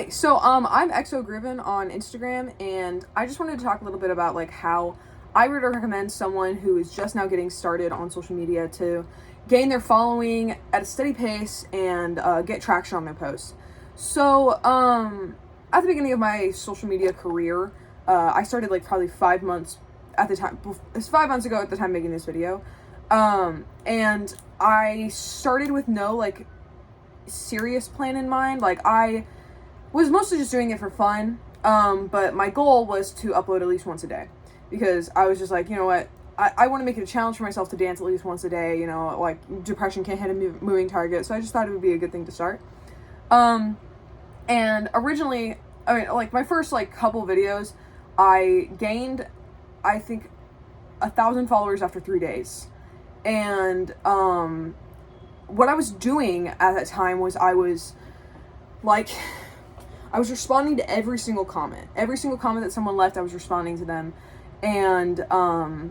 Hi, so I'm exogriven on Instagram, and I just wanted to talk a little bit about like how I would recommend someone who is just now getting started on social media to gain their following at a steady pace and get traction on their posts. So at the beginning of my social media career, I started like probably 5 months at the time. It's 5 months ago at the time making this video, and I started with no like serious plan in mind. Like I was mostly just doing it for fun, but my goal was to upload at least once a day, because I was just like, you know what, I want to make it a challenge for myself to dance at least once a day. You know, like depression can't hit a moving target, so I just thought it would be a good thing to start. And originally, I mean, like my first like couple videos, I gained, I think, 1,000 followers after 3 days. And what I was doing at that time was I was responding to every single comment that someone left. I was responding to them, and I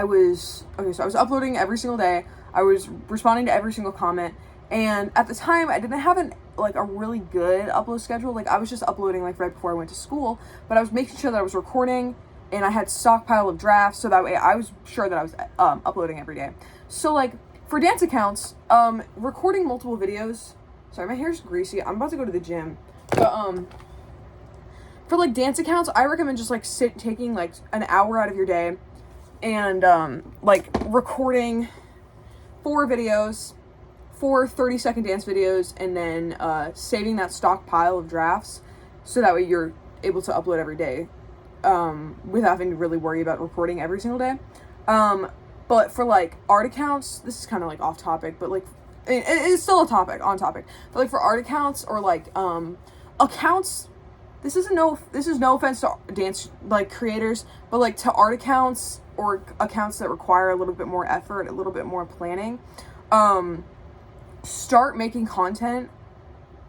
was uploading every single day. I was responding to every single comment, and at the time I didn't have a really good upload schedule. Like I was just uploading like right before I went to school, but I was making sure that I was recording, and I had stockpile of drafts, so that way I was sure that I was uploading every day. So like for dance accounts, recording multiple videos. Sorry, my hair's greasy. I'm about to go to the gym. But for like dance accounts, I recommend just like taking like an hour out of your day and like recording 4 videos, 4 30-second dance videos, and then saving that stockpile of drafts, so that way you're able to upload every day without having to really worry about recording every single day. But for like art accounts, this is kind of like off topic, but like it's still on topic. But like for art accounts or like accounts, this is no offense to dance like creators, but like to art accounts or accounts that require a little bit more effort, a little bit more planning, start making content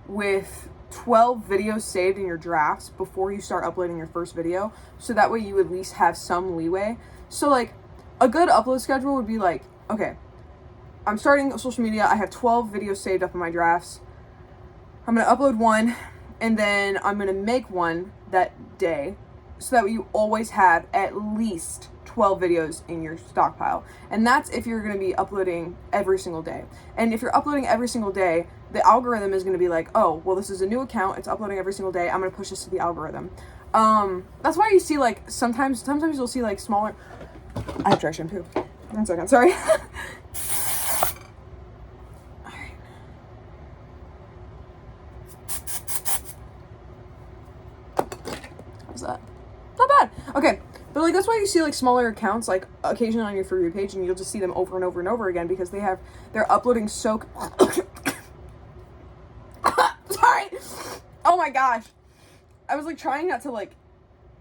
with 12 videos saved in your drafts before you start uploading your first video, so that way you at least have some leeway. So like a good upload schedule would be like, okay, I'm starting social media, I have 12 videos saved up in my drafts, I'm going to upload one, and then I'm going to make one that day, so that way you always have at least 12 videos in your stockpile. And that's if you're going to be uploading every single day. And if you're uploading every single day, the algorithm is going to be like, oh, well, this is a new account, it's uploading every single day, I'm going to push this to the algorithm. That's why you see like, sometimes you'll see like smaller, I have dry shampoo. 1 second, sorry. That not bad. Okay, but like that's why you see like smaller accounts like occasionally on your For You page, and you'll just see them over and over and over again, because they're uploading so sorry, oh my gosh, I was like trying not to like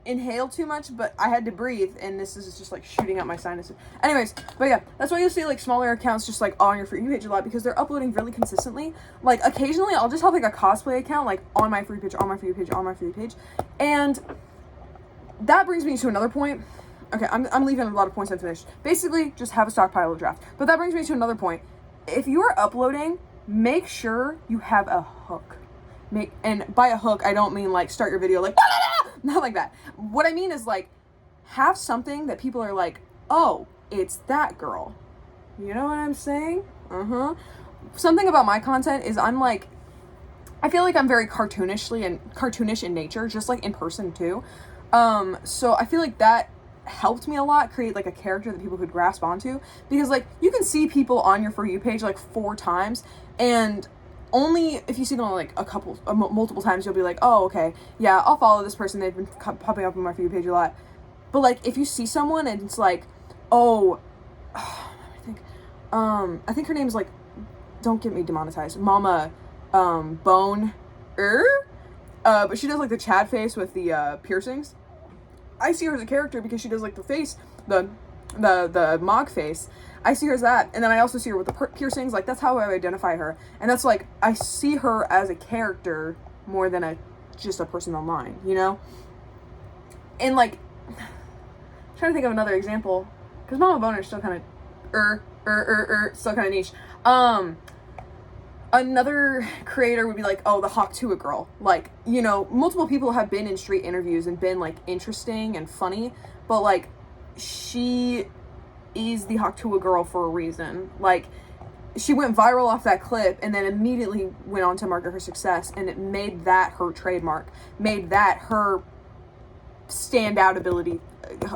inhale too much, but I had to breathe, and this is just like shooting out my sinuses. Anyways, but yeah, that's why you'll see like smaller accounts just like on your For You page a lot, because they're uploading really consistently. Like occasionally I'll just have like a cosplay account like on my For You page, on my For You page, on my For You page, and that brings me to another point. Okay, I'm leaving a lot of points unfinished. Basically, just have a stockpile of draft. But that brings me to another point. If you are uploading, make sure you have a hook. And by a hook, I don't mean like start your video like, not like that. What I mean is like, have something that people are like, oh, it's that girl. You know what I'm saying? Something about my content is I feel like I'm very cartoonish in nature, just like in person too. So I feel like that helped me a lot create like a character that people could grasp onto, because like you can see people on your For You page like 4 times, and only if you see them like multiple times, you'll be like, oh, okay, yeah, I'll follow this person, they've been popping up on my For You page a lot. But like if you see someone and it's like, oh, I think her name is like, don't get me demonetized, Mama Bone but she does like the Chad face with the piercings. I see her as a character because she does like the face, the Mog face. I see her as that, and then I also see her with the piercings. Like that's how I identify her, and that's like I see her as a character more than just a person online, you know. And like, I'm trying to think of another example, because Mama Boner is still kind of still kind of niche. Another creator would be like, oh, the Hawk-Tuah girl. Like, you know, multiple people have been in street interviews and been, like, interesting and funny, but, like, she is the Hawk-Tuah girl for a reason. Like, she went viral off that clip and then immediately went on to market her success, and it made that her trademark, made that her standout ability,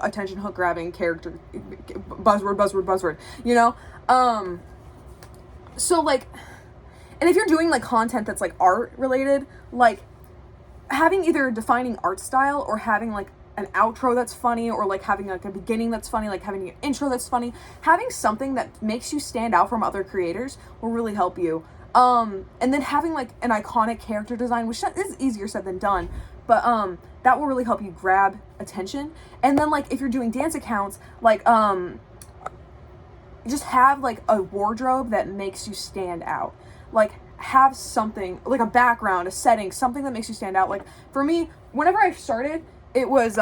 attention hook grabbing character, buzzword, you know? So, like, and if you're doing, like, content that's, like, art related, like, having either a defining art style or having, like, an outro that's funny, or, like, having, like, a beginning that's funny, like, having an intro that's funny, having something that makes you stand out from other creators will really help you. And then having, like, an iconic character design, which is easier said than done, but, that will really help you grab attention. And then, like, if you're doing dance accounts, like, just have, like, a wardrobe that makes you stand out. Like, have something, like a background, a setting, something that makes you stand out. Like, for me, whenever I started, it was,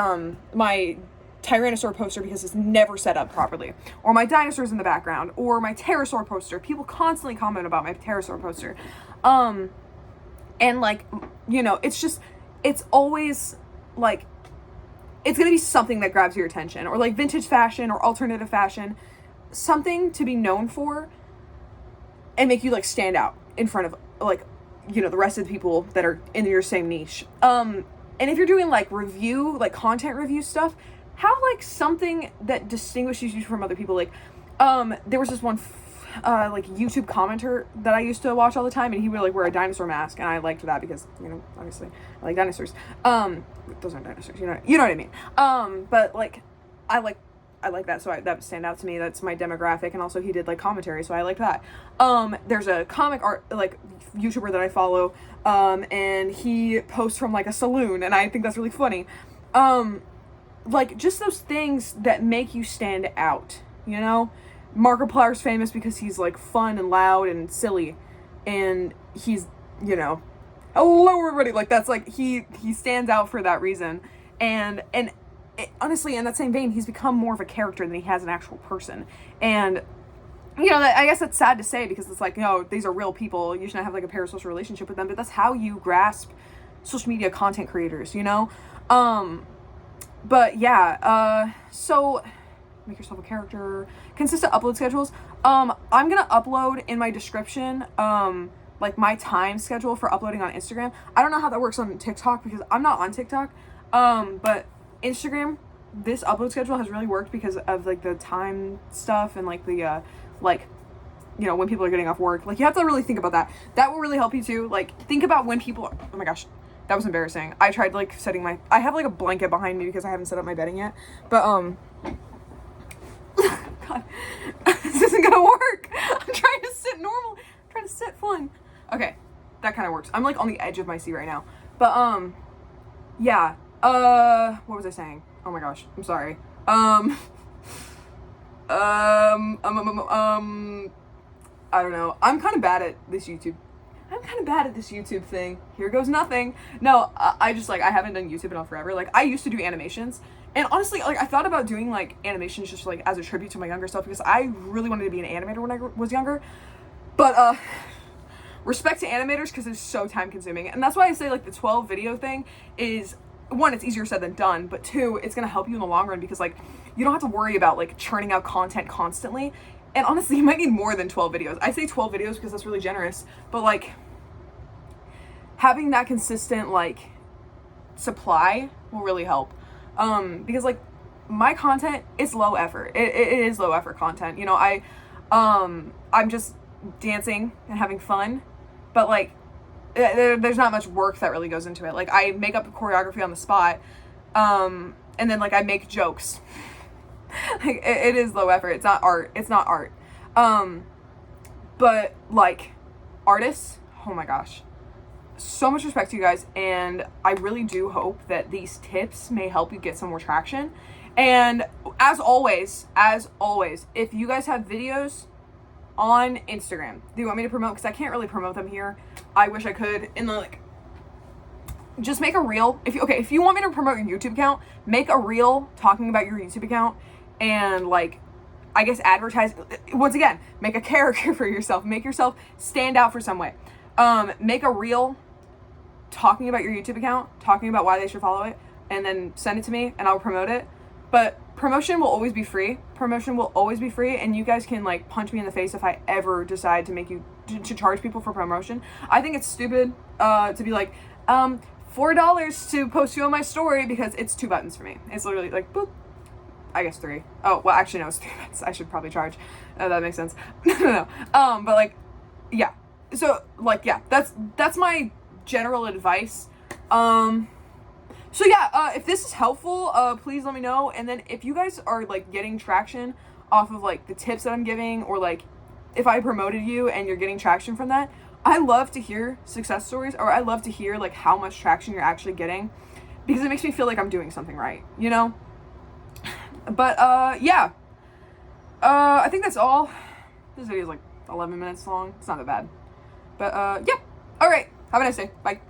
my Tyrannosaur poster because it's never set up properly. Or my dinosaurs in the background. Or my pterosaur poster. People constantly comment about my pterosaur poster. And, like, you know, it's just, it's always, like, it's gonna be something that grabs your attention. Or, like, vintage fashion or alternative fashion. Something to be known for and make you, like, stand out in front of, like, you know, the rest of the people that are in your same niche. And if you're doing, like, review, like, content review stuff, have, like, something that distinguishes you from other people. Like, there was this one, like, YouTube commenter that I used to watch all the time, and he would, like, wear a dinosaur mask, and I liked that because, you know, obviously, I like dinosaurs. Those aren't dinosaurs, you know what I mean. But, like, I like that, so that would stand out to me. That's my demographic, and also he did, like, commentary, so I like that. There's a comic art, like, YouTuber that I follow, and he posts from, like, a saloon, and I think that's really funny. Like, just those things that make you stand out, you know? Markiplier's famous because he's, like, fun and loud and silly, and he's, you know, hello, everybody, like, that's, like, he stands out for that reason, and honestly, in that same vein, he's become more of a character than he has an actual person. And, you know, I guess that's sad to say because it's like, you know, these are real people. You shouldn't have, like, a parasocial relationship with them. But that's how you grasp social media content creators, you know? But, yeah. So, make yourself a character. Consistent upload schedules. I'm going to upload in my description, like, my time schedule for uploading on Instagram. I don't know how that works on TikTok because I'm not on TikTok. But Instagram, this upload schedule has really worked because of, like, the time stuff and, like, the, like, you know, when people are getting off work. Like, you have to really think about that. That will really help you, too. Like, think about when people... Oh, my gosh. That was embarrassing. I tried, like, setting my... I have, like, a blanket behind me because I haven't set up my bedding yet. But, God. This isn't gonna work. I'm trying to sit normal. I'm trying to sit fun. Okay. That kind of works. I'm, like, on the edge of my seat right now. But, yeah. What was I saying? Oh my gosh, I'm sorry. I don't know. I'm kind of bad at this YouTube thing. Here goes nothing. No, I just, like, I haven't done YouTube in forever. Like, I used to do animations, and honestly, like, I thought about doing, like, animations just, like, as a tribute to my younger self, because I really wanted to be an animator when I was younger, but, respect to animators, because it's so time consuming, and that's why I say, like, the 12 video thing is... One, it's easier said than done, but two, it's going to help you in the long run because, like, you don't have to worry about, like, churning out content constantly. And honestly, you might need more than 12 videos. I say 12 videos because that's really generous, but, like, having that consistent, like, supply will really help. Because, like, my content is low effort. It is low effort content. You know, I'm just dancing and having fun, but, like, there's not much work that really goes into it. Like, I make up a choreography on the spot, and then, like, I make jokes. Like, it is low effort. It's not art. But, like, artists, oh my gosh. So much respect to you guys, and I really do hope that these tips may help you get some more traction. And as always, if you guys have videos on Instagram do you want me to promote, because I can't really promote them here. I wish I could. In the, like, just make a reel. If you want me to promote your YouTube account, make a reel talking about your YouTube account, and, like, I guess advertise, once again, make a character for yourself, make yourself stand out for some way. Make a reel talking about your YouTube account, talking about why they should follow it, and then send it to me and I'll promote it. But promotion will always be free. Promotion will always be free, and you guys can like punch me in the face if I ever decide to make you to charge people for promotion. I think it's stupid to be like $4 to post you on my story, because it's 2 buttons for me. It's literally like boop. I guess 3. Oh well, actually no, it's 3 buttons. I should probably charge. That makes sense. No. But like, yeah. So like, yeah, that's my general advice. So yeah, if this is helpful, please let me know. And then if you guys are like getting traction off of like the tips that I'm giving, or like if I promoted you and you're getting traction from that, I love to hear success stories, or I love to hear like how much traction you're actually getting, because it makes me feel like I'm doing something right, you know? But yeah, I think that's all. This video is like 11 minutes long. It's not that bad. But yeah, all right, have a nice day. Bye.